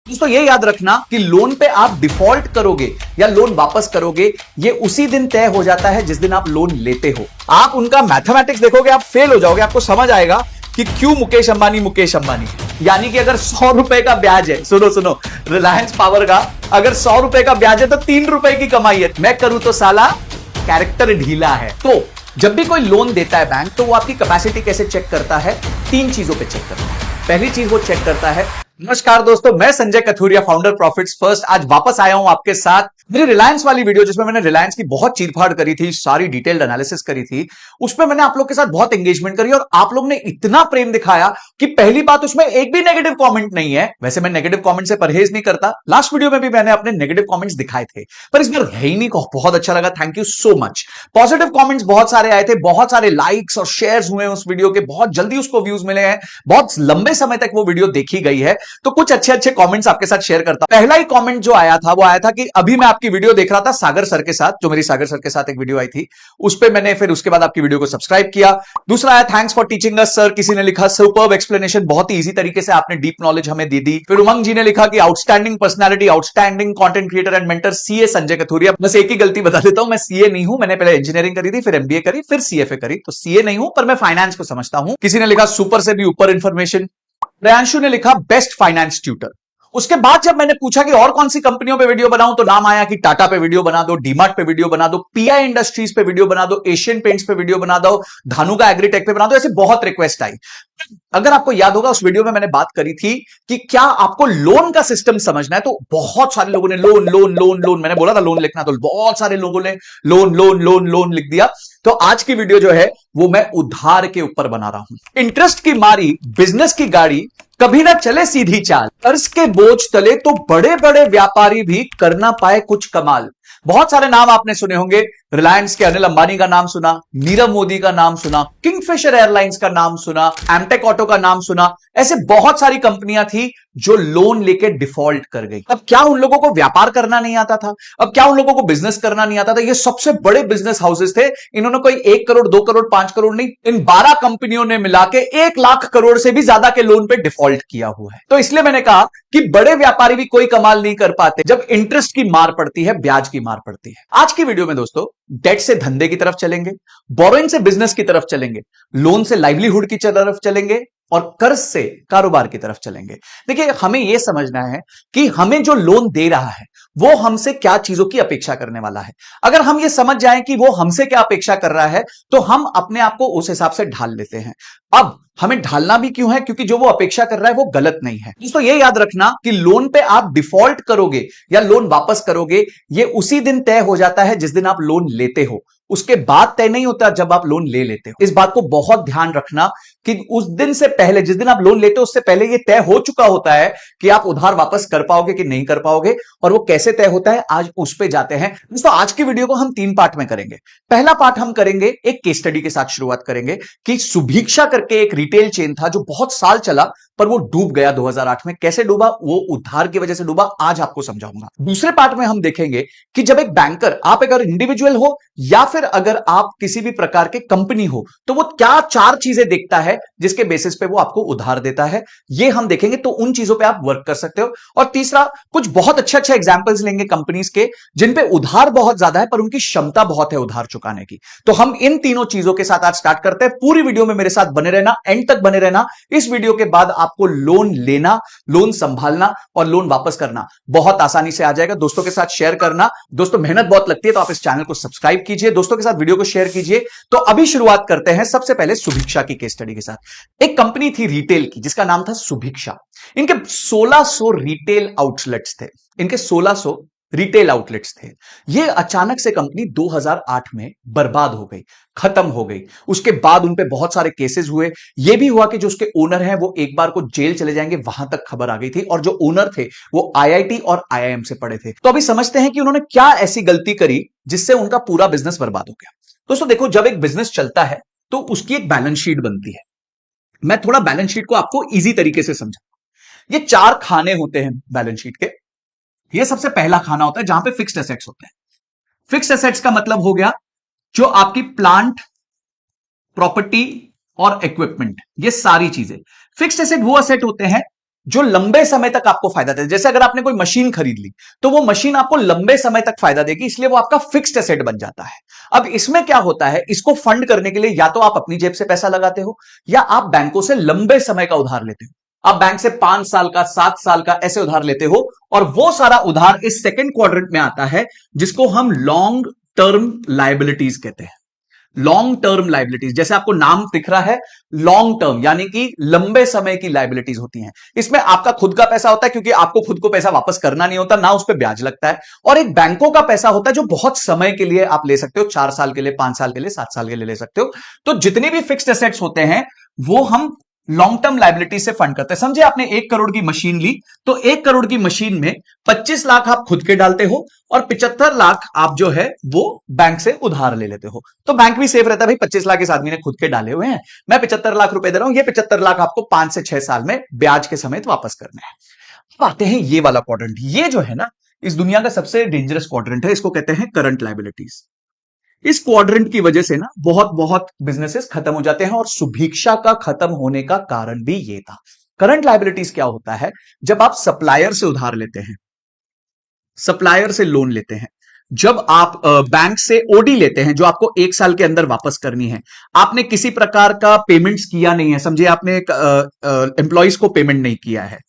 दोस्तों ये याद रखना कि लोन पे आप डिफॉल्ट करोगे या लोन वापस करोगे, ये उसी दिन तय हो जाता है जिस दिन आप लोन लेते हो। आप उनका मैथमेटिक्स देखोगे, आप फेल हो जाओगे। आपको समझ आएगा कि क्यों मुकेश अंबानी। यानी कि अगर 100 रुपए का ब्याज है, सुनो रिलायंस पावर का अगर 100 रुपए का ब्याज है तो 3 रुपए की कमाई है। मैं करूं तो साला कैरेक्टर ढीला है। तो जब भी कोई लोन देता है बैंक, तो वो आपकी कैपेसिटी कैसे चेक करता है? 3 चीजों पे चेक करता है। पहली चीज वो चेक करता है। नमस्कार दोस्तों, मैं Sanjay Kathuria, founder profits first. आज वापस आया हूं आपके साथ। मेरी रिलायंस वाली वीडियो जिसमें मैंने रिलायंस की बहुत चीरफाड़ करी थी, सारी डिटेल्ड एनालिसिस करी थी, उसमें मैंने आप लोग के साथ बहुत एंगेजमेंट करी और आप लोग ने इतना प्रेम दिखाया कि पहली बात, उसमें एक भी नेगेटिव कमेंट नहीं है। वैसे मैं नेगेटिव कमेंट से परहेज नहीं करता, लास्ट वीडियो में भी मैंने अपने नेगेटिव कमेंट्स दिखाए थे, पर इस बार है ही नहीं। बहुत अच्छा लगा, thank you so much. Positive comments बहुत सारे आए थे, बहुत सारे लाइक्स और शेयर्स हुए उस वीडियो के, बहुत जल्दी उसको व्यूज मिले हैं, बहुत लंबे समय तक वो वीडियो देखी गई है। तो कुछ अच्छे कमेंट्स आपके साथ शेयर करता हूं। पहला ही कमेंट जो आया था वो आया था कि अभी मैं आपकी वीडियो देख रहा था सागर सर के साथ, जो मेरी सागर सर के साथ एक वीडियो आई थी, उस पे मैंने फिर उसके बाद आपकी वीडियो को सब्सक्राइब किया। दूसरा आया, thanks for teaching us sir. किसी ने लिखा सुपर्ब एक्सप्लेनेशन, बहुत ही इजी तरीके से आपने डीप नॉलेज हमें दे दी। फिर उमंग जी ने लिखा कि outstanding personality, outstanding content creator and mentor, CA Sanjay Kathuria. बस एक ही गलती बता देता हूं, मैं सीए नहीं हूं। मैंने पहले इंजीनियरिंग करी थी, फिर एमबीए करी, फिर सीएफए करी, तो सीए नहीं हूं, पर मैं फाइनेंस को समझता हूं। किसी ने लिखा सुपर से भी ऊपर इंफॉर्मेशन। प्रियांशु ने लिखा बेस्ट फाइनेंस ट्यूटर। उसके बाद जब मैंने पूछा कि और कौन सी कंपनियों पे वीडियो बनाऊं, तो नाम आया कि टाटा पे वीडियो बना दो, डीमार्ट पे वीडियो बना दो, पीआई इंडस्ट्रीज पे वीडियो बना दो, एशियन पेंट्स पे वीडियो बना दो, धानुका एग्रीटेक पे बना दो। ऐसे बहुत रिक्वेस्ट आई। अगर आपको याद होगा, उस वीडियो में मैंने बात करी थी कि क्या आपको लोन का सिस्टम समझना है, तो बहुत सारे लोगों ने लोन लोन लोन लोन, मैंने बोला था लोन लिखना, तो बहुत सारे लोगों ने लोन लोन लोन लोन लिख दिया। तो आज की वीडियो जो है वो मैं उधार के ऊपर बना रहा हूं। इंटरेस्ट की मारी बिजनेस की गाड़ी कभी ना चले सीधी चाल, कर्ज के बोझ तले तो बड़े बड़े व्यापारी भी कर ना पाए कुछ कमाल। बहुत सारे नाम आपने सुने होंगे। रिलायंस के अनिल अंबानी का नाम सुना, नीरव मोदी का नाम सुना, किंगफिशर एयरलाइंस का नाम सुना, एमटेक ऑटो का नाम सुना। ऐसे बहुत सारी कंपनियां थी जो लोन लेके डिफॉल्ट कर गई। अब क्या उन लोगों को व्यापार करना नहीं आता था? अब क्या उन लोगों को बिजनेस करना नहीं आता था? ये सबसे बड़े बिजनेस हाउसेस थे। इन्होंने कोई 1 करोड़ 2 करोड़ 5 करोड़ नहीं, इन 12 कंपनियों ने मिला के 1 लाख करोड़ से भी ज्यादा के लोन पे डिफॉल्ट किया हुआ है। तो इसलिए मैंने कहा कि बड़े व्यापारी भी कोई कमाल नहीं कर पाते जब इंटरेस्ट की मार पड़ती है, ब्याज की मार पड़ती है। आज की वीडियो में दोस्तों डेट से धंधे की तरफ चलेंगे, बोरोइंग से बिजनेस की तरफ चलेंगे, लोन से लाइवलीहुड की तरफ चलेंगे और कर्ज से कारोबार की तरफ चलेंगे। देखिए, हमें यह समझना है कि हमें जो लोन दे रहा है वो हमसे क्या चीजों की अपेक्षा करने वाला है। अगर हम ये समझ जाएं कि वो हमसे क्या अपेक्षा कर रहा है, तो हम अपने आप को उस हिसाब से ढाल लेते हैं। अब हमें ढालना भी क्यों है? क्योंकि जो वो अपेक्षा कर रहा है वो गलत नहीं है। दोस्तों ये याद रखना कि लोन पे आप डिफॉल्ट करोगे या लोन वापस करोगे, ये उसी दिन तय हो जाता है जिस दिन आप लोन लेते हो। उसके बाद तय नहीं होता जब आप लोन ले लेते हो। इस बात को बहुत ध्यान रखना कि उस दिन से पहले, जिस दिन आप लोन लेते हो, उससे पहले यह तय हो चुका होता है कि आप उधार वापस कर पाओगे कि नहीं कर पाओगे। और वो कैसे तय होता है, आज उस पे जाते हैं। दोस्तों आज की वीडियो को हम 3 पार्ट में करेंगे। पहला पार्ट हम करेंगे एक केस स्टडी के साथ, शुरुआत करेंगे कि सुभिक्षा करके एक रिटेल चेन था जो बहुत साल चला पर वो डूब गया 2008 में। कैसे डूबा? वो उधार की वजह से डूबा, आज आपको समझाऊंगा। दूसरे पार्ट में हम देखेंगे कि जब एक बैंकर, आप अगर इंडिविजुअल हो या फिर अगर आप किसी भी प्रकार के कंपनी हो, तो वो क्या 4 चीजें देखता है जिसके बेसिस पे वो आपको उधार देता है, ये हम देखेंगे। तो उन चीजों पे आप वर्क कर सकते हो। और तीसरा, कुछ बहुत अच्छे एग्जांपल्स लेंगे कंपनीज के जिन पे उधार बहुत ज्यादा है पर उनकी क्षमता बहुत है उधार चुकाने की। तो हम इन तीनों चीजों के साथ आज स्टार्ट करते हैं। पूरी वीडियो में मेरे साथ बने रहना, एंड तक बने रहना। इस वीडियो के बाद आपको लोन लेना, लोन संभालना और लोन वापस करना बहुत आसानी से आ जाएगा। दोस्तों के साथ शेयर करना। दोस्तों मेहनत बहुत लगती है, तो आप इस चैनल को सब्सक्राइब कीजिए, दोस्तों के साथ वीडियो को शेयर कीजिए। तो अभी शुरुआत करते हैं सबसे पहले सुभिक्षा की केस स्टडी के साथ। एक कंपनी थी रिटेल की जिसका नाम था सुभिक्षा। इनके 1600 रिटेल आउटलेट्स थे। इनके 1600 रिटेल आउटलेट्स थे। यह अचानक से कंपनी 2008 में बर्बाद हो गई, खत्म हो गई। उसके बाद उन पे बहुत सारे केसेस हुए। यह भी हुआ कि जो उसके ओनर हैं वो एक बार को जेल चले जाएंगे, वहां तक खबर आ गई थी। और जो ओनर थे वो आईआईटी और आईआईएम से पढ़े थे। तो अभी समझते हैं कि उन्होंने क्या ऐसी गलती करी जिससे उनका पूरा बिजनेस बर्बाद हो गया। दोस्तों देखो, जब एक बिजनेस चलता है तो उसकी एक बैलेंस शीट बनती है। मैं थोड़ा बैलेंस शीट को आपको इजी तरीके से समझाऊंगा। ये 4 खाने होते हैं बैलेंस शीट के। ये सबसे पहला खाना होता है जहां पे फिक्स्ड एसेट्स होते हैं। फिक्स्ड एसेट्स का मतलब हो गया जो आपकी प्लांट, प्रॉपर्टी और इक्विपमेंट, ये सारी चीजें। फिक्स्ड एसेट वो एसेट होते हैं जो लंबे समय तक आपको फायदा देते। जैसे अगर आपने कोई मशीन खरीद ली तो वो मशीन आपको लंबे समय तक फायदा देगी, इसलिए वो आपका फिक्स्ड एसेट बन जाता है। अब इसमें क्या होता है, इसको फंड करने के लिए या तो आप अपनी जेब से पैसा लगाते हो या आप बैंकों से लंबे समय का उधार लेते हो। आप बैंक से 5 साल का, 7 साल का ऐसे उधार लेते हो और वो सारा उधार इस सेकेंड क्वाड्रेंट में आता है, जिसको हम लॉन्ग टर्म लायबिलिटीज कहते हैं। लॉन्ग टर्म लाइबिलिटीज, जैसे आपको नाम दिख रहा है, लॉन्ग टर्म यानी कि लंबे समय की लाइबिलिटीज होती हैं। इसमें आपका खुद का पैसा होता है, क्योंकि आपको खुद को पैसा वापस करना नहीं होता, ना उस पर ब्याज लगता है। और एक बैंकों का पैसा होता है जो बहुत समय के लिए आप ले सकते हो, 4 साल के लिए, 5 साल के लिए, 7 साल के लिए ले सकते हो। तो जितने भी फिक्स्ड एसेट्स होते हैं वो हम लॉन्ग टर्म लाइबिलिटी से फंड करते हैं। समझे, आपने 1 करोड़ की मशीन ली तो 1 करोड़ की मशीन में 25 लाख आप खुद के डालते हो और 75 लाख आप जो है वो बैंक से उधार ले लेते हो। तो बैंक भी सेफ रहता है, भाई 25 लाख इस आदमी ने खुद के डाले हुए हैं, मैं 75 लाख रुपए दे रहा हूं, ये 75 लाख आपको 5 से 6 साल में ब्याज के समेत वापस करना है। अब आते हैं ये वाला क्वाड्रेंट, ये जो है ना इस दुनिया का सबसे डेंजरस क्वाड्रेंट है, इसको कहते हैं करंट लाइबिलिटीज। इस क्वाड्रेंट की वजह से ना बहुत बहुत बिजनेसेस खत्म हो जाते हैं और सुभिक्षा का खत्म होने का कारण भी ये था। करंट लायबिलिटीज क्या होता है, जब आप सप्लायर से उधार लेते हैं, सप्लायर से लोन लेते हैं, जब आप बैंक से ओडी लेते हैं जो आपको 1 साल के अंदर वापस करनी है, आपने किसी प्रकार का पेमेंट्स किया नहीं है, समझे आपने एम्प्लॉइज को पेमेंट नहीं किया है,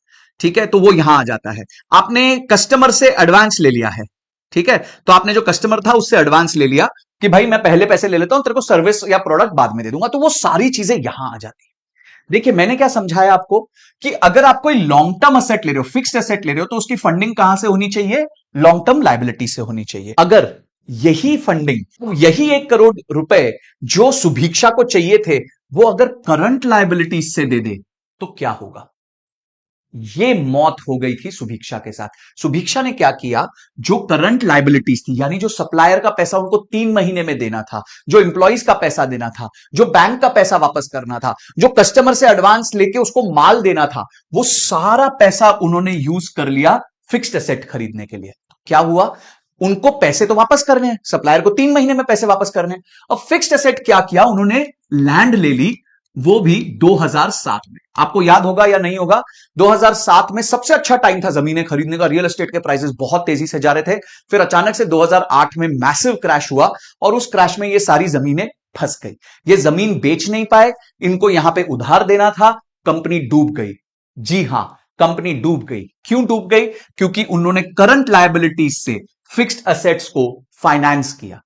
ठीक है, तो वो यहां आ जाता है। आपने कस्टमर से एडवांस ले लिया है, ठीक है, तो आपने जो कस्टमर था उससे एडवांस ले लिया कि भाई मैं पहले पैसे ले लेता हूं, तेरे को सर्विस या प्रोडक्ट बाद में दे दूंगा, तो वो सारी चीजें यहां आ जाती है। देखिए मैंने क्या समझाया आपको कि अगर आप कोई लॉन्ग टर्म असेट ले रहे हो, फिक्स्ड असेट ले रहे हो, तो उसकी फंडिंग कहां से होनी चाहिए, लॉन्ग टर्म लायबिलिटी से होनी चाहिए। अगर यही फंडिंग, यही 1 करोड़ रुपए जो सुभिक्षा को चाहिए थे, वो अगर करंट लायबिलिटीज से दे दे तो क्या होगा। ये मौत हो गई थी सुभिक्षा के साथ। सुभिक्षा ने क्या किया, जो करंट लायबिलिटीज थी, यानी जो सप्लायर का पैसा उनको 3 महीने में देना था, जो इंप्लॉइज का पैसा देना था, जो बैंक का पैसा वापस करना था, जो कस्टमर से एडवांस लेके उसको माल देना था, वो सारा पैसा उन्होंने यूज कर लिया फिक्स्ड एसेट खरीदने के लिए। क्या हुआ, उनको पैसे तो वापस करने हैं, सप्लायर को 3 महीने में पैसे वापस करने हैं। अब फिक्स्ड एसेट क्या किया, उन्होंने लैंड ले ली, वो भी 2007 में। आपको याद होगा या नहीं होगा, 2007 में सबसे अच्छा टाइम था जमीनें खरीदने का, रियल एस्टेट के प्राइसेस बहुत तेजी से जा रहे थे। फिर अचानक से 2008 में मैसिव क्रैश हुआ और उस क्रैश में ये सारी जमीनें फंस गई। ये जमीन बेच नहीं पाए, इनको यहां पे उधार देना था, कंपनी डूब गई। जी हां, कंपनी डूब गई। क्यों डूब गई, क्योंकि उन्होंने करंट लायबिलिटीज से फिक्स्ड एसेट्स को फाइनेंस किया।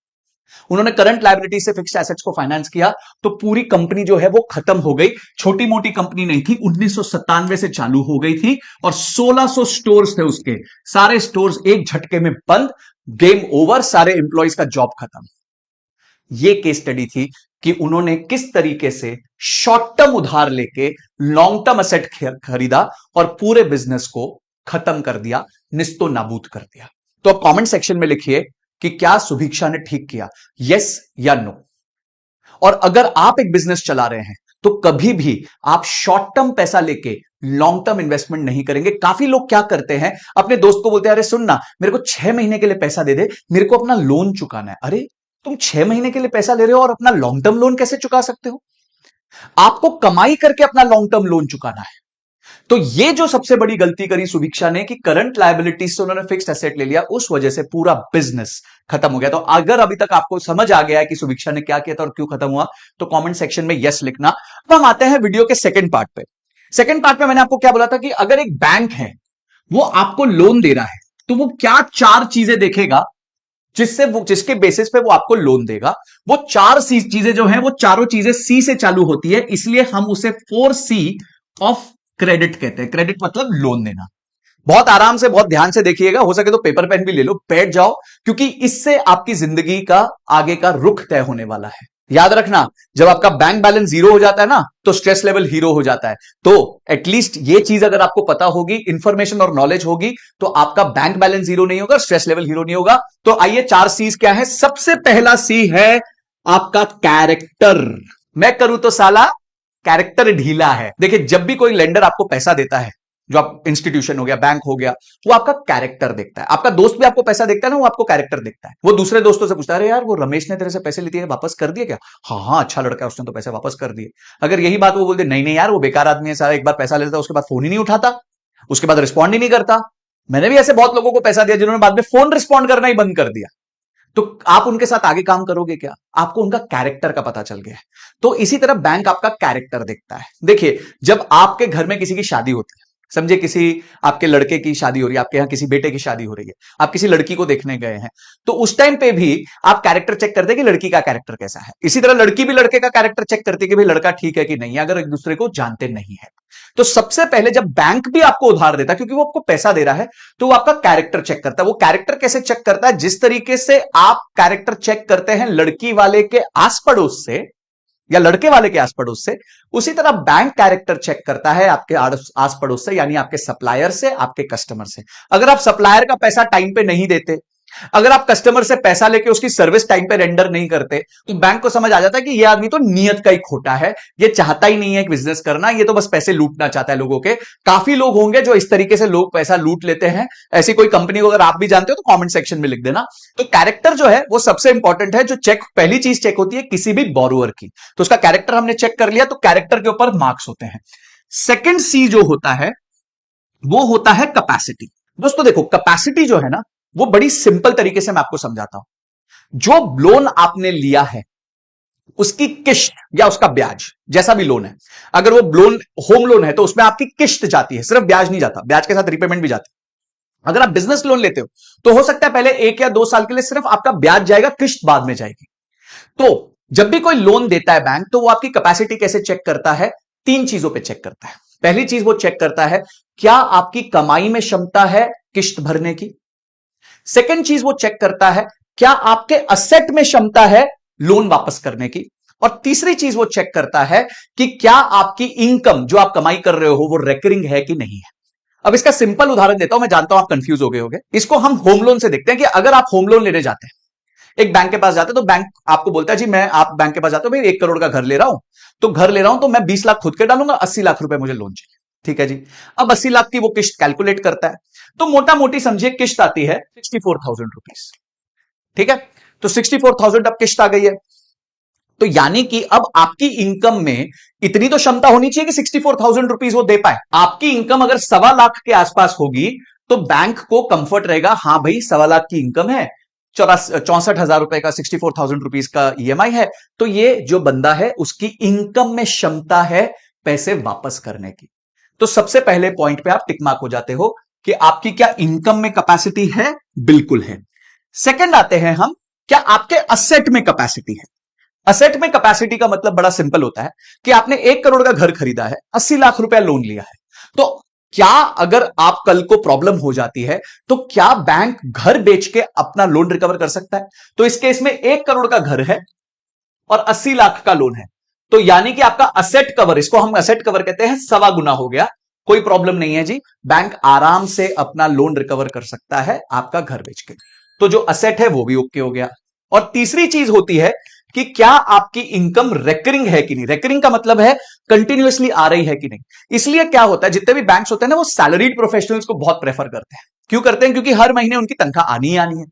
उन्होंने करंट लायबिलिटी से फिक्स्ड एसेट्स को फाइनेंस किया, तो पूरी कंपनी जो है वो खत्म हो गई। छोटी मोटी कंपनी नहीं थी, 1997 से चालू हो गई थी और 1600 स्टोर्स थे उसके, सारे स्टोर्स एक झटके में बंद, गेम ओवर, सारे एम्प्लॉइज का जॉब खत्म। ये केस स्टडी थी कि उन्होंने किस तरीके से शॉर्ट टर्म उधार लेके लॉन्ग टर्म एसेट खरीदा और पूरे बिजनेस को खत्म कर दिया, निस्तो नाबूद कर दिया। तो अब कमेंट सेक्शन में लिखिए कि क्या सुभिक्षा ने ठीक किया, यस या नो। और अगर आप एक बिजनेस चला रहे हैं तो कभी भी आप शॉर्ट टर्म पैसा लेके लॉन्ग टर्म इन्वेस्टमेंट नहीं करेंगे। काफी लोग क्या करते हैं, अपने दोस्त को बोलते हैं अरे सुन ना, मेरे को 6 महीने के लिए पैसा दे दे, मेरे को अपना लोन चुकाना है। अरे तुम 6 महीने के लिए पैसा ले रहे हो और अपना लॉन्ग टर्म लोन कैसे चुका सकते हो, आपको कमाई करके अपना लॉन्ग टर्म लोन चुकाना है। तो ये जो सबसे बड़ी गलती करी सुभिक्षा ने कि करंट लायबिलिटीज से उन्होंने फिक्स्ड एसेट ले लिया, उस वजह से पूरा बिजनेस खत्म हो गया। तो अगर अभी तक आपको समझ आ गया है कि सुभिक्षा ने क्या किया था और क्यों खत्म हुआ, तो कमेंट सेक्शन में यस लिखना। अब हम आते हैं वीडियो के सेकंड पार्ट पे। सेकंड पार्ट में मैंने आपको क्या बोला था कि अगर एक बैंक है वो आपको लोन दे रहा है तो वो क्या 4 चीजें देखेगा जिसके बेसिस पे वो आपको लोन देगा। वो 4 चीजें जो है वो चारों चीजें सी से चालू होती है, इसलिए हम उसे 4C ऑफ क्रेडिट कहते हैं। क्रेडिट मतलब लोन देना। बहुत आराम से, बहुत ध्यान से देखिएगा, हो सके तो पेपर पेन भी ले लो, बैठ जाओ, क्योंकि इससे आपकी जिंदगी का आगे का रुख तय होने वाला है। याद रखना, जब आपका बैंक बैलेंस 0 हो जाता है ना, तो स्ट्रेस लेवल हीरो हो जाता है। तो एटलीस्ट ये चीज अगर आपको पता होगी, इंफॉर्मेशन और नॉलेज होगी, तो आपका बैंक बैलेंस 0 नहीं होगा, स्ट्रेस लेवल हीरो नहीं होगा। तो आइए 4 सीज क्या है। सबसे पहला सी है आपका कैरेक्टर। मैं करूं तो साला कैरेक्टर ढीला है। देखिए जब भी कोई लेंडर आपको पैसा देता है, जो आप इंस्टीट्यूशन हो गया, बैंक हो गया, वो आपका कैरेक्टर देखता है। आपका दोस्त भी आपको पैसा देखता है ना, वो आपको कैरेक्टर देखता है। वो दूसरे दोस्तों से पूछता है अरे यार वो रमेश ने तेरे से पैसे लिए थे, वापस कर दिए क्या, हाँ अच्छा लड़का है, उसने तो पैसे वापस कर दिए। अगर यही बात वो बोलते नहीं नहीं यार वो बेकार आदमी है, सारा एक बार पैसा लेता है उसके बाद फोन ही नहीं उठाता, उसके बाद रिस्पॉन्ड ही नहीं करता। मैंने भी ऐसे बहुत लोगों को पैसा दिया जिन्होंने बाद में फोन रिस्पॉन्ड करना ही बंद कर दिया। तो आप उनके साथ आगे काम करोगे क्या? आपको उनका कैरेक्टर का पता चल गया है। तो इसी तरह बैंक आपका कैरेक्टर देखता है। देखिए, जब आपके घर में किसी की शादी होती है, समझे किसी आपके लड़के की शादी हो रही है, आपके यहां किसी बेटे की शादी हो रही है, आप किसी लड़की को देखने गए हैं, तो उस टाइम पे भी आप कैरेक्टर चेक करते हैं कि लड़की का कैरेक्टर कैसा है। इसी तरह लड़की भी लड़के का कैरेक्टर चेक करती है कि भाई लड़का ठीक है कि नहीं है, अगर एक दूसरे को जानते नहीं है। तो सबसे पहले जब बैंक भी आपको उधार देता है, क्योंकि वो आपको पैसा दे रहा है, तो वो आपका कैरेक्टर चेक करता है। वो कैरेक्टर कैसे चेक करता है? जिस तरीके से आप कैरेक्टर चेक करते हैं लड़की वाले के आस पड़ोस से या लड़के वाले के आस पड़ोस से, उसी तरह बैंक कैरेक्टर चेक करता है आपके आस पड़ोस से, यानी आपके सप्लायर से, आपके कस्टमर से। अगर आप सप्लायर का पैसा टाइम पे नहीं देते, अगर आप कस्टमर से पैसा लेके उसकी सर्विस टाइम पे रेंडर नहीं करते, तो बैंक को समझ आ जाता है कि ये आदमी तो नियत का ही खोटा है, ये चाहता ही नहीं है बिजनेस करना, ये तो बस पैसे लूटना चाहता है लोगों के। काफी लोग होंगे जो इस तरीके से लोग पैसा लूट लेते हैं। ऐसी कोई कंपनी को अगर आप भी जानते हो तो कमेंट सेक्शन में लिख देना। तो कैरेक्टर जो है वो सबसे इंपॉर्टेंट है। जो चेक पहली चीज चेक होती है किसी भी बोरोवर की, तो उसका कैरेक्टर हमने चेक कर लिया, तो कैरेक्टर के ऊपर मार्क्स होते हैं। सेकेंड सी जो होता है वो होता है कैपेसिटी। दोस्तों देखो, कैपेसिटी जो है ना, वो बड़ी सिंपल तरीके से मैं आपको समझाता हूं। जो लोन आपने लिया है उसकी किश्त या उसका ब्याज, जैसा भी लोन है, अगर वो लोन होम लोन है तो उसमें आपकी किश्त जाती है, सिर्फ ब्याज नहीं जाता, ब्याज के साथ रिपेमेंट भी जाती है। अगर आप बिजनेस लोन लेते हो तो हो सकता है पहले 1 या 2 साल के लिए सिर्फ आपका ब्याज जाएगा, किश्त बाद में जाएगी। तो जब भी कोई लोन देता है बैंक, तो वो आपकी कैपेसिटी कैसे चेक करता है? 3 चीजों पे चेक करता है। पहली चीज वो चेक करता है क्या आपकी कमाई में क्षमता है किश्त भरने की। सेकेंड चीज वो चेक करता है क्या आपके असेट में क्षमता है लोन वापस करने की। और तीसरी चीज वो चेक करता है कि क्या आपकी इनकम जो आप कमाई कर रहे हो वो रेकरिंग है कि नहीं है। अब इसका सिंपल उदाहरण देता हूं, मैं जानता हूं आप कंफ्यूज हो गए होंगे। इसको हम होम लोन से देखते हैं कि अगर आप होम लोन लेने जाते हैं, एक बैंक के पास जाते हैं, तो बैंक आपको बोलता है जी मैं, आप बैंक के पास जाते हो, भाई 1 करोड़ का घर ले रहा हूं, तो घर ले रहा हूं तो मैं 20 लाख खुद के डालूंगा, 80 लाख रुपए मुझे लोन चाहिए। ठीक है जी। अब 80 लाख की वो किश्त कैलकुलेट करता है, तो मोटा मोटी समझिए किश्त आती है 64,000 रुपीज। ठीक है, तो 64,000 अब किश्त आ गई है। तो यानी कि अब आपकी इनकम में इतनी तो क्षमता होनी चाहिए कि 64,000 रुपीज वो दे पाए। आपकी इनकम अगर 1.25 लाख के आसपास होगी तो बैंक को कंफर्ट रहेगा, हां भाई 1.25 लाख की इनकम है, 64,000 रुपए का 64,000 रुपीज का ईएमआई है, तो ये जो बंदा है उसकी इनकम में क्षमता है पैसे वापस करने की। तो सबसे पहले पॉइंट पे आप टिक मार्क हो जाते हो कि आपकी क्या इनकम में कैपेसिटी है? बिल्कुल है। सेकंड आते हैं हम, क्या आपके असेट में कैपेसिटी है? असेट में कैपेसिटी का मतलब बड़ा सिंपल होता है कि आपने 1 करोड़ का घर खरीदा है, 80 लाख रुपया लोन लिया है, तो क्या अगर आप कल को प्रॉब्लम हो जाती है तो क्या बैंक घर बेच के अपना लोन रिकवर कर सकता है? तो इस केस में 1 करोड़ का घर है और 80 लाख का लोन है, तो यानी कि आपका असेट कवर, इसको हम असेट कवर कहते हैं, 1.25 गुना हो गया। कोई प्रॉब्लम नहीं है जी, बैंक आराम से अपना लोन रिकवर कर सकता है आपका घर बेच के। तो जो असेट है वो भी ओके हो गया। और तीसरी चीज होती है कि क्या आपकी इनकम रेकरिंग है कि नहीं। रेकरिंग का मतलब है कंटिन्यूअसली आ रही है कि नहीं। इसलिए क्या होता है, जितने भी बैंक्स होते हैं ना, वो सैलरीड प्रोफेशनल्स को बहुत प्रेफर करते हैं। क्यों करते हैं? क्योंकि हर महीने उनकी तनख्वाह आनी ही आनी है।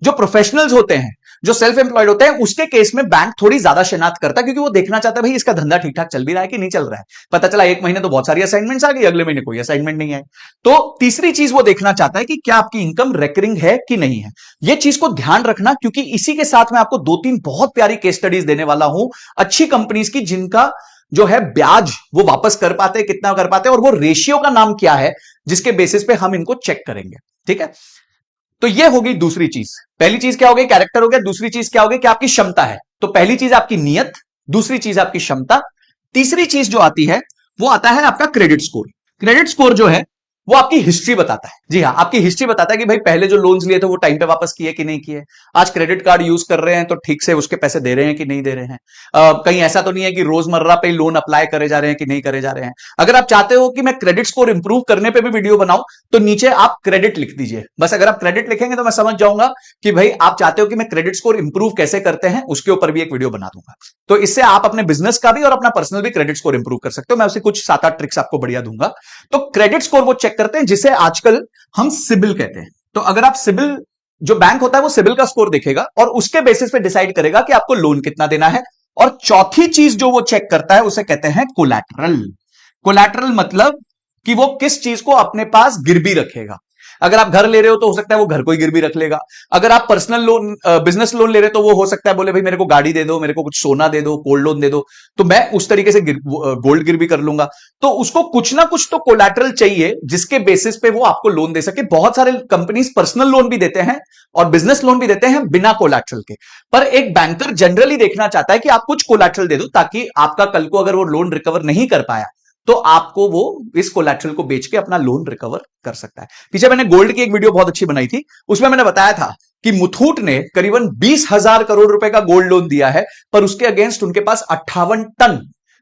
जो प्रोफेशनल्स होते हैं, जो सेल्फ एम्प्लॉयड होते हैं, उसके केस में बैंक थोड़ी ज्यादा शनाख्त करता है, क्योंकि वो देखना चाहता है भाई इसका धंधा ठीक ठाक चल भी रहा है कि नहीं चल रहा है। पता चला 1 महीने तो बहुत सारी असाइनमेंट्स आ गई, अगले महीने कोई असाइनमेंट नहीं है। तो तीसरी चीज वो देखना चाहता है कि क्या आपकी इनकम रेकरिंग है कि नहीं है। यह चीज को ध्यान रखना, क्योंकि इसी के साथ मैं आपको 2-3 बहुत प्यारी केस स्टडीज देने वाला हूं अच्छी कंपनीज की, जिनका जो है ब्याज वो वापस कर पाते हैं, कितना कर पाते हैं, और वो रेशियो का नाम क्या है जिसके बेसिस पे हम इनको चेक करेंगे। ठीक है, तो ये होगी दूसरी चीज। पहली चीज क्या हो गई? कैरेक्टर हो गया। दूसरी चीज क्या हो गई? कि आपकी क्षमता है। तो पहली चीज आपकी नियत, दूसरी चीज आपकी क्षमता, तीसरी चीज जो आती है वो आता है आपका क्रेडिट स्कोर। क्रेडिट स्कोर जो है वो आपकी हिस्ट्री बताता है। जी हाँ, आपकी हिस्ट्री बताता है कि भाई पहले जो लोन्स लिए थे वो टाइम पे वापस किए कि नहीं किए, आज क्रेडिट कार्ड यूज कर रहे हैं तो ठीक से उसके पैसे दे रहे हैं कि नहीं दे रहे हैं, कहीं ऐसा तो नहीं है कि रोजमर्रा पे लोन अप्लाई करे जा रहे हैं कि नहीं करे जा रहे हैं। अगर आप चाहते हो कि मैं क्रेडिट स्कोर इंप्रूव करने पे भी वीडियो बनाऊं तो नीचे आप क्रेडिट लिख दीजिए। बस अगर आप क्रेडिट लिखेंगे तो मैं समझ जाऊंगा कि भाई आप चाहते हो कि मैं क्रेडिट स्कोर इंप्रूव कैसे करते हैं, उसके ऊपर भी एक वीडियो बना दूंगा। तो इससे आप अपने बिजनेस का भी और अपना पर्सनल भी क्रेडिट स्कोर इंप्रूव कर सकते हो। मैं उसे कुछ 7-8 ट्रिक्स आपको बढ़िया दूंगा। तो क्रेडिट स्कोर वो चेक करते हैं जिसे आजकल हम सिबिल कहते हैं। तो अगर आप सिबिल, जो बैंक होता है वो सिबिल का स्कोर देखेगा और उसके बेसिस पे डिसाइड करेगा कि आपको लोन कितना देना है। और चौथी चीज जो वो चेक करता है उसे कहते हैं कोलैटरल। कोलैटरल मतलब कि वो किस चीज को अपने पास गिरवी रखेगा। अगर आप घर ले रहे हो तो हो सकता है वो घर को ही गिरवी रख लेगा। अगर आप पर्सनल लोन बिजनेस लोन ले रहे हो तो वो हो सकता है बोले भाई मेरे को गाड़ी दे दो, मेरे को कुछ सोना दे दो, गोल्ड लोन दे दो, तो मैं उस तरीके से गोल्ड गिरवी कर लूंगा। तो उसको कुछ ना कुछ तो कोलैटरल चाहिए जिसके बेसिस पे वो आपको लोन दे सके। बहुत सारे कंपनीज पर्सनल लोन भी देते हैं और बिजनेस लोन भी देते हैं बिना कोलैटरल के, पर एक बैंकर जनरली देखना चाहता है कि आप कुछ कोलैटरल दे दो ताकि आपका कल को अगर वो लोन रिकवर नहीं कर पाया तो आपको वो इस कोलैटरल को बेच के अपना लोन रिकवर कर सकता है। पीछे मैंने गोल्ड की एक वीडियो बहुत अच्छी बनाई थी, उसमें मैंने बताया था कि मुथूट ने करीबन 20,000 करोड़ रुपए का गोल्ड लोन दिया है, पर उसके अगेंस्ट उनके पास 58 टन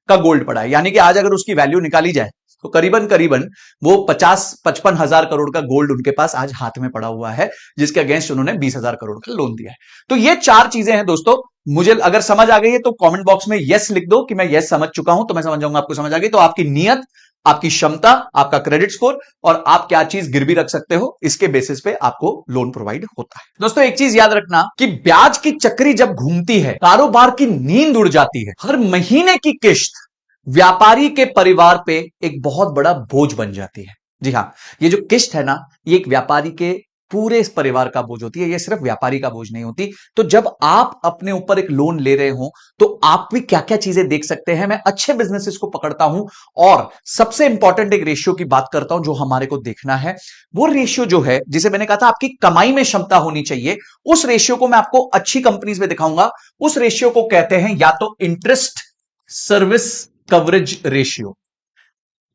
का गोल्ड पड़ा है। यानी कि आज अगर उसकी वैल्यू निकाली जाए तो करीबन करीबन वो 50-55 हजार करोड़ का गोल्ड उनके पास आज हाथ में पड़ा हुआ है, जिसके अगेंस्ट उन्होंने 20,000 करोड़ का लोन दिया है। तो ये 4 चीजें हैं दोस्तों। मुझे अगर समझ आ गई है तो कमेंट बॉक्स में यस लिख दो कि मैं यस समझ चुका हूं, तो मैं समझ जाऊंगा आपको समझ आ गई। तो आपकी नियत, आपकी क्षमता, आपका क्रेडिट स्कोर और आप क्या चीज गिरवी रख सकते हो, इसके बेसिस पे आपको लोन प्रोवाइड होता है। दोस्तों एक चीज याद रखना कि ब्याज की चक्री जब घूमती है, कारोबार की नींद उड़ जाती है। हर महीने की किश्त व्यापारी के परिवार पे एक बहुत बड़ा बोझ बन जाती है। जी हां, ये जो किश्त है ना, ये एक व्यापारी के पूरे इस परिवार का बोझ होती है, ये सिर्फ व्यापारी का बोझ नहीं होती। तो जब आप अपने ऊपर एक लोन ले रहे हो तो आप भी क्या क्या चीजें देख सकते हैं। मैं अच्छे बिजनेसेस को पकड़ता हूं और सबसे इंपॉर्टेंट एक रेशियो की बात करता हूं जो हमारे को देखना है। वो रेशियो जो है, जिसे मैंने कहा था आपकी कमाई में क्षमता होनी चाहिए, उस रेशियो को मैं आपको अच्छी कंपनीज में दिखाऊंगा। उस रेशियो को कहते हैं या तो इंटरेस्ट सर्विस कवरेज रेशियो।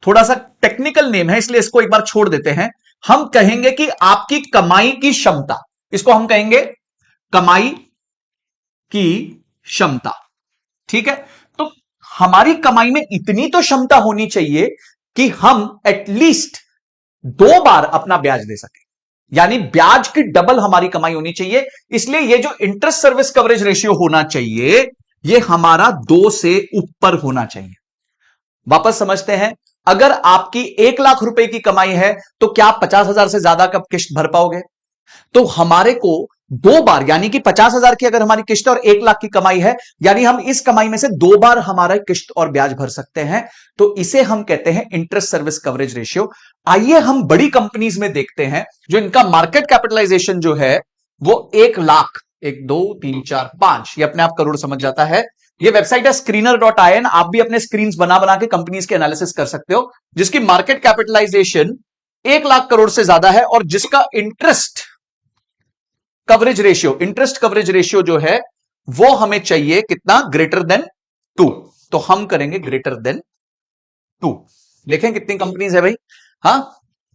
थोड़ा सा टेक्निकल नेम है इसलिए इसको एक बार छोड़ देते हैं। हम कहेंगे कि आपकी कमाई की क्षमता, इसको हम कहेंगे कमाई की क्षमता। ठीक है, तो हमारी कमाई में इतनी तो क्षमता होनी चाहिए कि हम एटलीस्ट 2 बार अपना ब्याज दे सके, यानी ब्याज की डबल हमारी कमाई होनी चाहिए। इसलिए ये जो इंटरेस्ट सर्विस कवरेज रेशियो होना चाहिए, ये हमारा 2 से ऊपर होना चाहिए। वापस समझते हैं, अगर आपकी 1 लाख रुपए की कमाई है तो क्या आप 50,000 से ज्यादा का किश्त भर पाओगे? तो हमारे को 2 बार, यानी कि 50,000 की अगर हमारी किश्त और 1 लाख की कमाई है, यानी हम इस कमाई में से 2 बार हमारा किश्त और ब्याज भर सकते हैं। तो इसे हम कहते हैं इंटरेस्ट सर्विस कवरेज रेशियो। आइए हम बड़ी कंपनीज में देखते हैं जो इनका मार्केट कैपिटलाइजेशन जो है वो 1 लाख, 1 2 3 4 5, ये अपने आप करोड़ समझ जाता है। ये वेबसाइट है screener.in। आप भी अपने स्क्रीन्स बना बना के कंपनीज के एनालिसिस कर सकते हो, जिसकी मार्केट कैपिटलाइजेशन 1 लाख करोड़ से ज्यादा है और जिसका इंटरेस्ट कवरेज रेशियो जो है वो हमें चाहिए कितना? Greater than 2। तो हम करेंगे ग्रेटर देन 2। देखें कितनी कंपनीज है भाई। हाँ,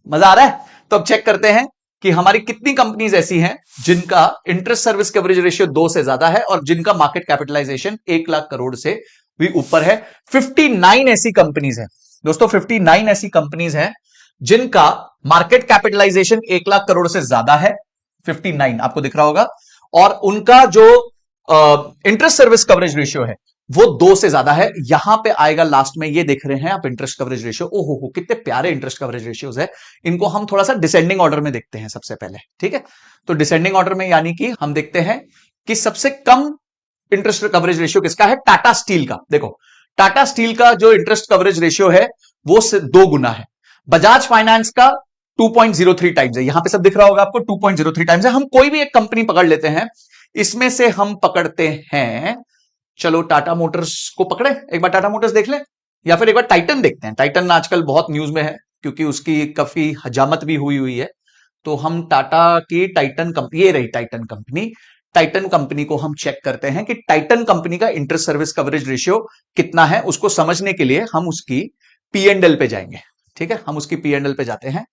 मजा आ रहा है? तो अब चेक करते हैं कि हमारी कितनी कंपनीज ऐसी हैं जिनका इंटरेस्ट सर्विस कवरेज रेशियो 2 से ज्यादा है और जिनका मार्केट कैपिटलाइजेशन 1 लाख करोड़ से भी ऊपर है। 59 ऐसी कंपनीज है दोस्तों, 59 ऐसी कंपनीज हैं जिनका मार्केट कैपिटलाइजेशन 1 लाख करोड़ से ज्यादा है। 59 आपको दिख रहा होगा, और उनका जो इंटरेस्ट सर्विस कवरेज रेशियो है वो 2 से ज्यादा है। यहां पे आएगा लास्ट में, ये देख रहे हैं आप इंटरेस्ट कवरेज रेशियो। ओहो, कितने प्यारे इंटरेस्ट कवरेज रेशियोज है। इनको हम थोड़ा सा डिसेंडिंग ऑर्डर में देखते हैं सबसे पहले। ठीक है, तो डिसेंडिंग ऑर्डर में यानी कि हम देखते हैं कि सबसे कम इंटरेस्ट कवरेज रेशियो किसका है? टाटा स्टील का। देखो, टाटा स्टील का जो इंटरेस्ट कवरेज रेशियो है वो 2 गुना है। बजाज फाइनेंस का 2.03 टाइम्स है। यहां पे सब दिख रहा होगा आपको, 2.03 टाइम्स है। हम कोई भी एक कंपनी पकड़ लेते हैं, इसमें से हम पकड़ते हैं, चलो टाटा मोटर्स को पकड़े, एक बार टाटा मोटर्स देख लें, या फिर एक बार टाइटन देखते हैं। टाइटन आजकल बहुत न्यूज में है क्योंकि उसकी काफी हजामत भी हुई है। तो हम टाटा की टाइटन कंपनी, ये रही टाइटन कंपनी, टाइटन कंपनी को हम चेक करते हैं कि टाइटन कंपनी का इंटरेस्ट सर्विस कवरेज रेशियो कितना है। उसको समझने के लिए हम उसकी P&L पे जाएंगे। ठीक है, हम उसकी P&L पे जाते हैं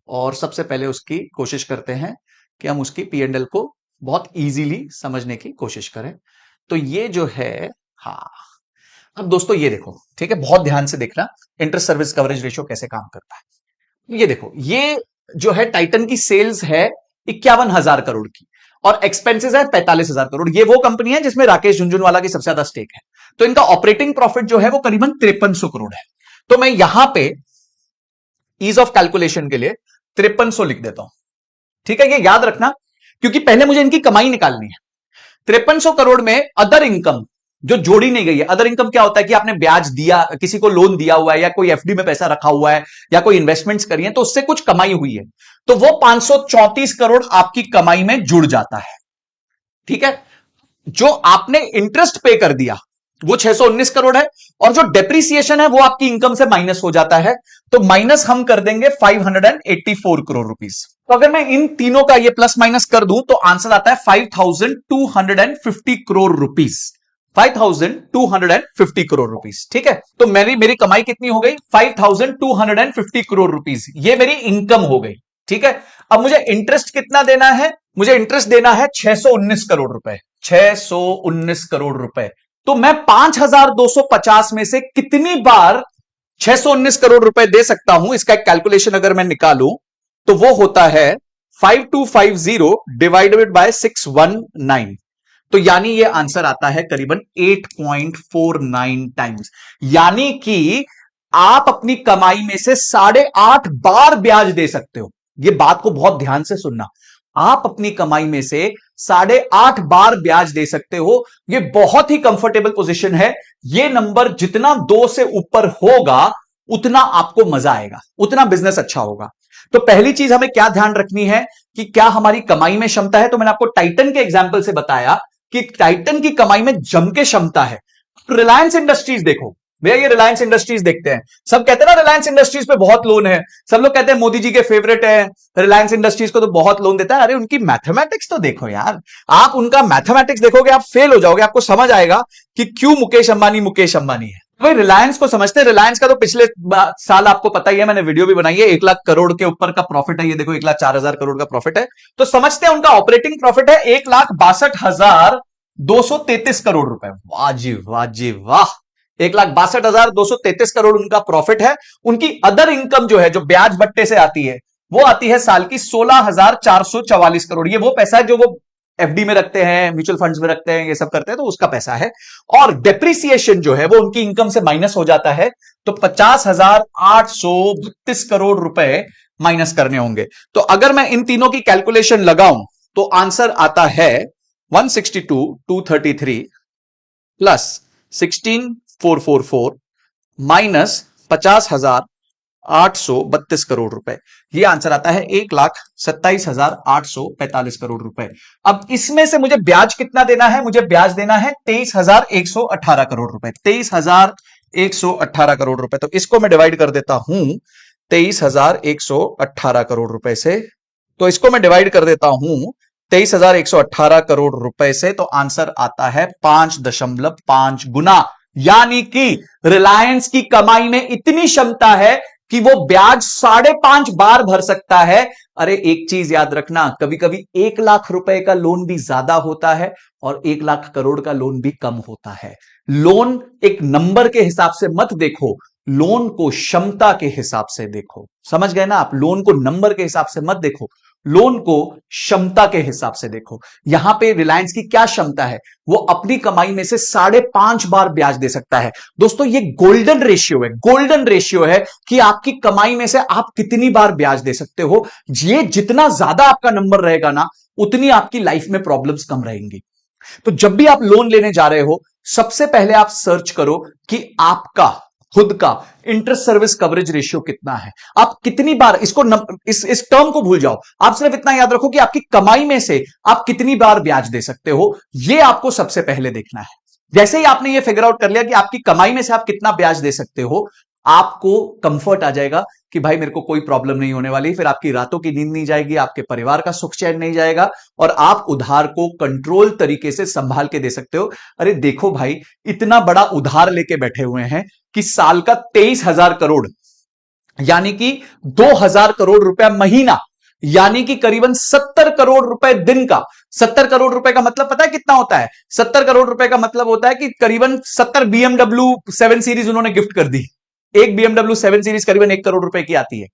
और सबसे पहले उसकी कोशिश करते हैं कि हम उसकी P&L को बहुत इजीली समझने की कोशिश करें। तो ये जो है, हाँ, अब दोस्तों ये देखो, ठीक है, बहुत ध्यान से देखना इंटरेस्ट सर्विस कवरेज रेशियो कैसे काम करता है। ये देखो, ये जो है टाइटन की सेल्स है 51,000 करोड़ की और एक्सपेंसेस है 45,000 करोड़। ये वो कंपनी है जिसमें राकेश झुनझुनवाला की सबसे ज्यादा स्टेक है। तो इनका ऑपरेटिंग प्रॉफिट जो है वो करीबन 5300 करोड़ है। तो मैं यहां पे ईज ऑफ कैलकुलेशन के लिए 5300 लिख देता हूं। ठीक है, ये याद रखना क्योंकि पहले मुझे इनकी कमाई निकालनी है। 5300 करोड़ में अदर इनकम जो जोड़ी नहीं गई है। अदर इनकम क्या होता है कि आपने ब्याज दिया, किसी को लोन दिया हुआ है, या कोई एफडी में पैसा रखा हुआ है, या कोई इन्वेस्टमेंट्स करी है, तो उससे कुछ कमाई हुई है, तो वो 534 करोड़ आपकी कमाई में जुड़ जाता है। ठीक है, जो आपने इंटरेस्ट पे कर दिया वो 619 करोड़ है, और जो डेप्रीसिएशन है वो आपकी इनकम से माइनस हो जाता है, तो माइनस हम कर देंगे 584 करोड़ रुपीस। तो अगर मैं इन तीनों का ये प्लस माइनस कर दूं तो आंसर आता है 5250 करोड़ रुपीस। 5250 करोड़ रुपीस। ठीक है, तो मेरी कमाई कितनी हो गई? 5250 करोड़ रुपीस, ये मेरी इनकम हो गई। ठीक है, अब मुझे इंटरेस्ट कितना देना है? मुझे इंटरेस्ट देना है 619 करोड़ रुपए। 619 करोड़ रुपए। तो मैं 5250 में से कितनी बार 619 करोड़ रुपए दे सकता हूं? इसका एक कैलकुलेशन अगर मैं निकालूं तो वो होता है 5250 डिवाइडेड बाय 619, तो यानी ये आंसर आता है करीबन 8.49 टाइम्स। यानी कि आप अपनी कमाई में से 8.5 बार ब्याज दे सकते हो। ये बात को बहुत ध्यान से सुनना, आप अपनी कमाई में से 8.5 बार ब्याज दे सकते हो। ये बहुत ही कंफर्टेबल पोजीशन है। ये नंबर जितना 2 से ऊपर होगा उतना आपको मजा आएगा, उतना बिजनेस अच्छा होगा। तो पहली चीज हमें क्या ध्यान रखनी है कि क्या हमारी कमाई में क्षमता है। तो मैंने आपको टाइटन के एग्जांपल से बताया कि टाइटन की कमाई में जम के क्षमता है। रिलायंस इंडस्ट्रीज देखो भैया, ये रिलायंस इंडस्ट्रीज देखते हैं, सब कहते हैं ना रिलायंस इंडस्ट्रीज पे बहुत लोन है, सब लोग कहते हैं मोदी जी के फेवरेट है, रिलायंस इंडस्ट्रीज को तो बहुत लोन देता है। अरे उनकी मैथमेटिक्स तो देखो यार, आप उनका मैथमेटिक्स देखोगे आप फेल हो जाओगे, आपको समझ आएगा कि क्यों मुकेश अंबानी है। भाई रिलायंस को समझते हैं, रिलायंस का तो पिछले साल आपको पता ही है, मैंने वीडियो भी बनाई है, 1 लाख करोड़ के ऊपर का प्रॉफिट है। ये देखो 1,04,000 करोड़ का प्रॉफिट है। तो समझते हैं उनका ऑपरेटिंग प्रॉफिट है 1,62,233 करोड़ रुपए। वाह जी वाह जी वाह, 1,62,233 करोड़ उनका प्रॉफिट है। उनकी अदर इनकम जो है, जो ब्याज बट्टे से आती है, वो आती है साल की 16,444 करोड़। ये वो पैसा है जो वो एफडी में रखते हैं, म्यूचुअल फंड्स में रखते हैं, ये सब करते हैं, तो उसका पैसा है। और डेप्रिसिएशन जो है वो उनकी इनकम से माइनस हो जाता है, तो 50,832 करोड़ रुपए माइनस करने होंगे। तो अगर मैं इन तीनों की कैलकुलेशन लगाऊं तो आंसर आता है 162,233 प्लस 16,444 माइनस 50,832 करोड़ रुपए। यह आंसर आता है 1,27,845 करोड़ रुपए। अब इसमें से मुझे ब्याज कितना देना है? मुझे ब्याज देना है 23,118 करोड़ रुपए। 23,118 करोड़ रुपए। तो इसको मैं डिवाइड कर देता हूं 23,118 करोड़ रुपए से, तो इसको मैं डिवाइड कर देता हूं 23,118 करोड़ रुपए से, तो आंसर आता है 5.5 गुना। यानी कि रिलायंस की कमाई में इतनी क्षमता है कि वो ब्याज 5.5 बार भर सकता है। अरे एक चीज याद रखना, कभी कभी 1 लाख रुपए का लोन भी ज्यादा होता है और 1 लाख करोड़ का लोन भी कम होता है। लोन एक नंबर के हिसाब से मत देखो, लोन को क्षमता के हिसाब से देखो। समझ गए ना आप? लोन को नंबर के हिसाब से मत देखो, लोन को क्षमता के हिसाब से देखो। यहां पे रिलायंस की क्या क्षमता है? वो अपनी कमाई में से 5.5 बार ब्याज दे सकता है। दोस्तों ये गोल्डन रेशियो है, गोल्डन रेशियो है कि आपकी कमाई में से आप कितनी बार ब्याज दे सकते हो। ये जितना ज्यादा आपका नंबर रहेगा ना, उतनी आपकी लाइफ में प्रॉब्लम्स कम रहेंगी। तो जब भी आप लोन लेने जा रहे हो, सबसे पहले आप सर्च करो कि आपका खुद का इंटरेस्ट सर्विस कवरेज रेशियो कितना है। आप कितनी बार इस टर्म को भूल जाओ, आप सिर्फ इतना याद रखो कि आपकी कमाई में से आप कितनी बार ब्याज दे सकते हो। यह आपको सबसे पहले देखना है। जैसे ही आपने ये फिगर आउट कर लिया कि आपकी कमाई में से आप कितना ब्याज दे सकते हो, आपको कंफर्ट आ जाएगा कि भाई मेरे को कोई प्रॉब्लम नहीं होने वाली। फिर आपकी रातों की नींद नहीं जाएगी, आपके परिवार का सुख चैन नहीं जाएगा, और आप उधार को कंट्रोल तरीके से संभाल के दे सकते हो। अरे देखो भाई, इतना बड़ा उधार लेके बैठे हुए हैं कि साल का 23,000 करोड़, यानी कि 2,000 करोड़ रुपया महीना, यानी कि करीबन 70 करोड़ रुपए दिन का। 70 करोड़ रुपए का मतलब पता है कितना होता है? 70 करोड़ रुपए का मतलब होता है कि करीबन 70 BMW 7 सीरीज उन्होंने गिफ्ट कर दी। एक BMW 7 सीरीज करीबन 1 करोड़ रुपए की आती है।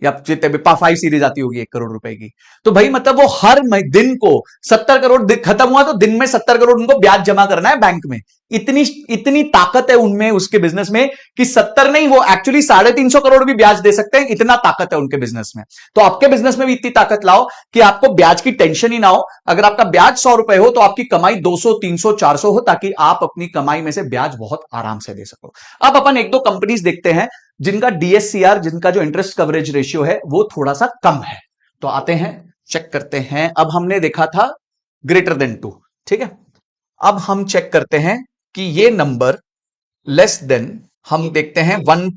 या 5 सीरीज आती होगी 1 करोड़ रुपए की। तो भाई मतलब वो हर दिन को 70 करोड़ खत्म हुआ तो दिन में 70 करोड़ उनको ब्याज जमा करना है बैंक में। इतनी इतनी ताकत है उनमें, उसके बिजनेस में, कि 70 नहीं, वो एक्चुअली 350 करोड़ भी ब्याज दे सकते हैं, इतना ताकत है उनके बिजनेस में। तो आपके बिजनेस में भी इतनी ताकत लाओ कि आपको ब्याज की टेंशन ही ना हो। अगर आपका ब्याज 100 रुपए हो तो आपकी कमाई 200, 300, 400 हो, ताकि आप अपनी कमाई में से ब्याज बहुत आराम से दे सको। अब अपन 1-2 कंपनीज देखते हैं जिनका DSCR, जिनका जो इंटरेस्ट कवरेज रेशियो है वो थोड़ा सा कम है। तो आते हैं, चेक करते हैं। अब हमने देखा था ग्रेटर देन 2, ठीक है। अब हम चेक करते हैं कि ये नंबर लेस देन, हम देखते हैं 1,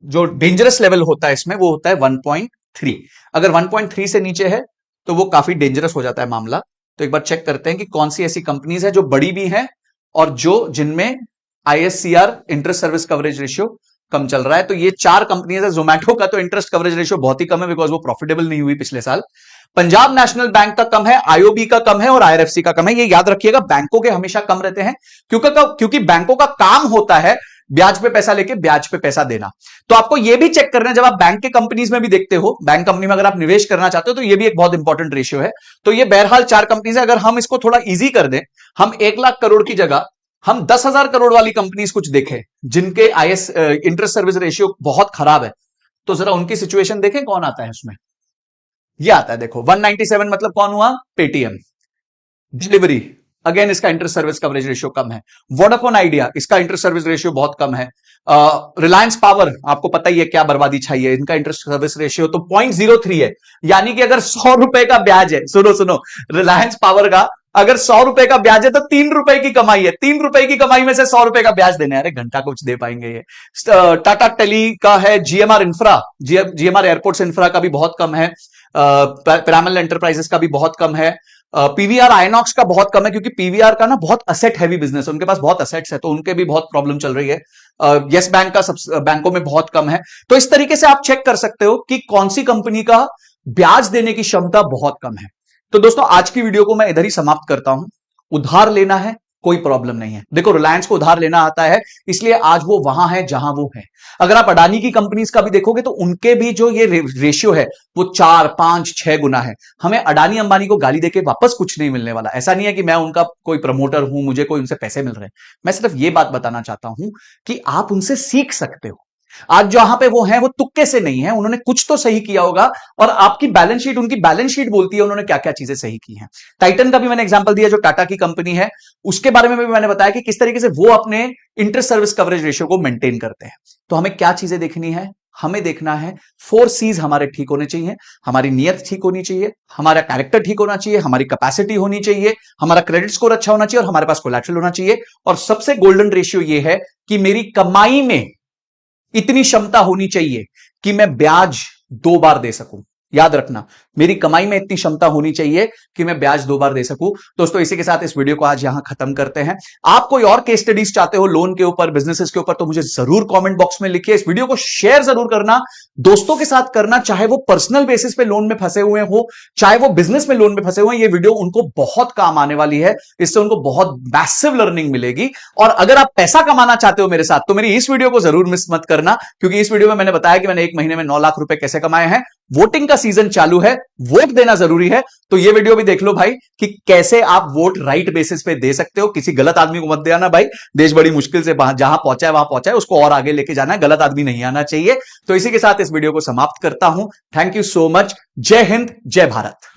जो डेंजरस लेवल होता है इसमें वो होता है 1.3। अगर 1.3 से नीचे है तो वो काफी डेंजरस हो जाता है मामला। तो एक बार चेक करते हैं कि कौन सी ऐसी कंपनीज है जो बड़ी भी हैं और जो जिनमें ISCR, interest service coverage ratio, कम चल रहा है। तो ये 4 कंपनीज है। जोमैटो का तो इंटरेस्ट कवरेज रेशियो बहुत ही कम है, बिकॉज वो प्रॉफिटेबल नहीं हुई पिछले साल। पंजाब नेशनल बैंक का कम है, IOB का कम है और IRFC का कम है। ये याद रखिएगा, बैंकों के हमेशा कम रहते हैं, क्योंकि बैंकों का काम होता है ब्याज पे पैसा लेके ब्याज पे पैसा देना। तो आपको यह भी चेक करना है, जब आप बैंक के कंपनीज में भी देखते हो, बैंक कंपनी में अगर आप निवेश करना चाहते हो तो ये भी एक बहुत इंपॉर्टेंट रेशियो है। तो ये बहरहाल 4 कंपनीज है। अगर हम इसको थोड़ा इजी कर दें, हम 1 लाख करोड़ की जगह हम 10,000 करोड़ वाली कंपनीज कुछ देखें जिनके इंटरेस्ट सर्विस रेशियो बहुत खराब है, तो जरा उनकी सिचुएशन देखें कौन आता है उसमें। ये आता है, देखो 197, मतलब कौन हुआ? पेटीएम। डिलीवरी, अगेन इसका इंटरेस्ट सर्विस कवरेज रेशियो कम है। वोडाफोन आइडिया, इसका इंटरेस्ट सर्विस रेशियो बहुत कम है। रिलायंस पावर, आपको पता ही है क्या बर्बादी छाई है, इनका इंटरेस्ट सर्विस रेशियो तो 0.03 है। यानी कि अगर 100 रुपए का ब्याज है, सुनो, रिलायंस पावर का अगर 100 रुपए का ब्याज है तो 3 रुपए की कमाई है। 3 रुपए की कमाई में से 100 रुपए का ब्याज देना है। अरे घंटा कुछ दे पाएंगे ये। टाटा टेली का है, GMR infra, GMR airports infra का भी बहुत कम है। पिरामल एंटरप्राइजेस का भी बहुत कम है। PVR आइनॉक्स का बहुत कम है, क्योंकि PVR का ना बहुत असेट हैवी बिजनेस है, उनके पास बहुत असेट्स है, तो उनके भी बहुत प्रॉब्लम चल रही है। यस बैंक का सब बैंकों में बहुत कम है। तो इस तरीके से आप चेक कर सकते हो कि कौन सी कंपनी का ब्याज देने की क्षमता बहुत कम है। तो दोस्तों आज की वीडियो को मैं इधर ही समाप्त करता हूं। उधार लेना है, कोई प्रॉब्लम नहीं है। देखो रिलायंस को उधार लेना आता है, इसलिए आज वो वहां है जहां वो है। अगर आप अडानी की कंपनीज का भी देखोगे तो उनके भी जो ये रेशियो है वो 4, 5, 6 गुना है। हमें अडानी अंबानी को गाली देके वापस कुछ नहीं मिलने वाला। ऐसा नहीं है कि मैं उनका कोई प्रमोटर हूं, मुझे कोई उनसे पैसे मिल रहे हैं। मैं सिर्फ ये बात बताना चाहता हूं कि आप उनसे सीख सकते हो। आज जहां पे वो हैं वो तुक्के से नहीं है, उन्होंने कुछ तो सही किया होगा, और आपकी बैलेंस शीट, उनकी बैलेंस शीट बोलती है उन्होंने क्या क्या चीजें सही की हैं। टाइटन का भी मैंने एग्जांपल दिया, जो टाटा की कंपनी है, उसके बारे में भी मैंने बताया कि किस तरीके से वो अपने इंटरेस्ट सर्विस कवरेज रेशियो को मेंटेन करते हैं। तो हमें क्या चीजें देखनी है? हमें देखना है 4 C's हमारे ठीक होने चाहिए। हमारी नीयत ठीक होनी चाहिए, हमारा कैरेक्टर ठीक होना चाहिए, हमारी कैपेसिटी होनी चाहिए, हमारा क्रेडिट स्कोर अच्छा होना चाहिए और हमारे पास कोलैटरल होना चाहिए। और सबसे गोल्डन रेशियो यह है कि मेरी कमाई में इतनी क्षमता होनी चाहिए कि मैं ब्याज 2 बार दे सकूं। याद रखना, मेरी कमाई में इतनी क्षमता होनी चाहिए कि मैं ब्याज 2 बार दे सकूं। दोस्तों इसी के साथ इस वीडियो को आज यहां खत्म करते हैं। आप कोई और केस स्टडीज चाहते हो लोन के ऊपर, बिजनेसेस के ऊपर, तो मुझे जरूर कमेंट बॉक्स में लिखिए। इस वीडियो को शेयर जरूर करना, दोस्तों के साथ करना, चाहे वो पर्सनल बेसिस पे लोन में फंसे हुए हो, चाहे वो बिजनेस में लोन में फंसे हुए हैं। ये वीडियो उनको बहुत काम आने वाली है, इससे उनको बहुत मैसिव लर्निंग मिलेगी। और अगर आप पैसा कमाना चाहते हो मेरे साथ, तो मेरी इस वीडियो को जरूर मिस मत करना, क्योंकि इस वीडियो में मैंने बताया कि मैंने 1 महीने में 9 लाख रुपए कैसे कमाए हैं। वोटिंग का सीजन चालू है, वोट देना जरूरी है, तो ये वीडियो भी देख लो भाई कि कैसे आप वोट राइट बेसिस पे दे सकते हो। किसी गलत आदमी को मत दे आना भाई, देश बड़ी मुश्किल से जहां पहुंचा है वहां पहुंचा है, उसको और आगे लेके जाना है, गलत आदमी नहीं आना चाहिए। तो इसी के साथ इस वीडियो को समाप्त करता हूं। Thank you so much. जय हिंद, जय भारत।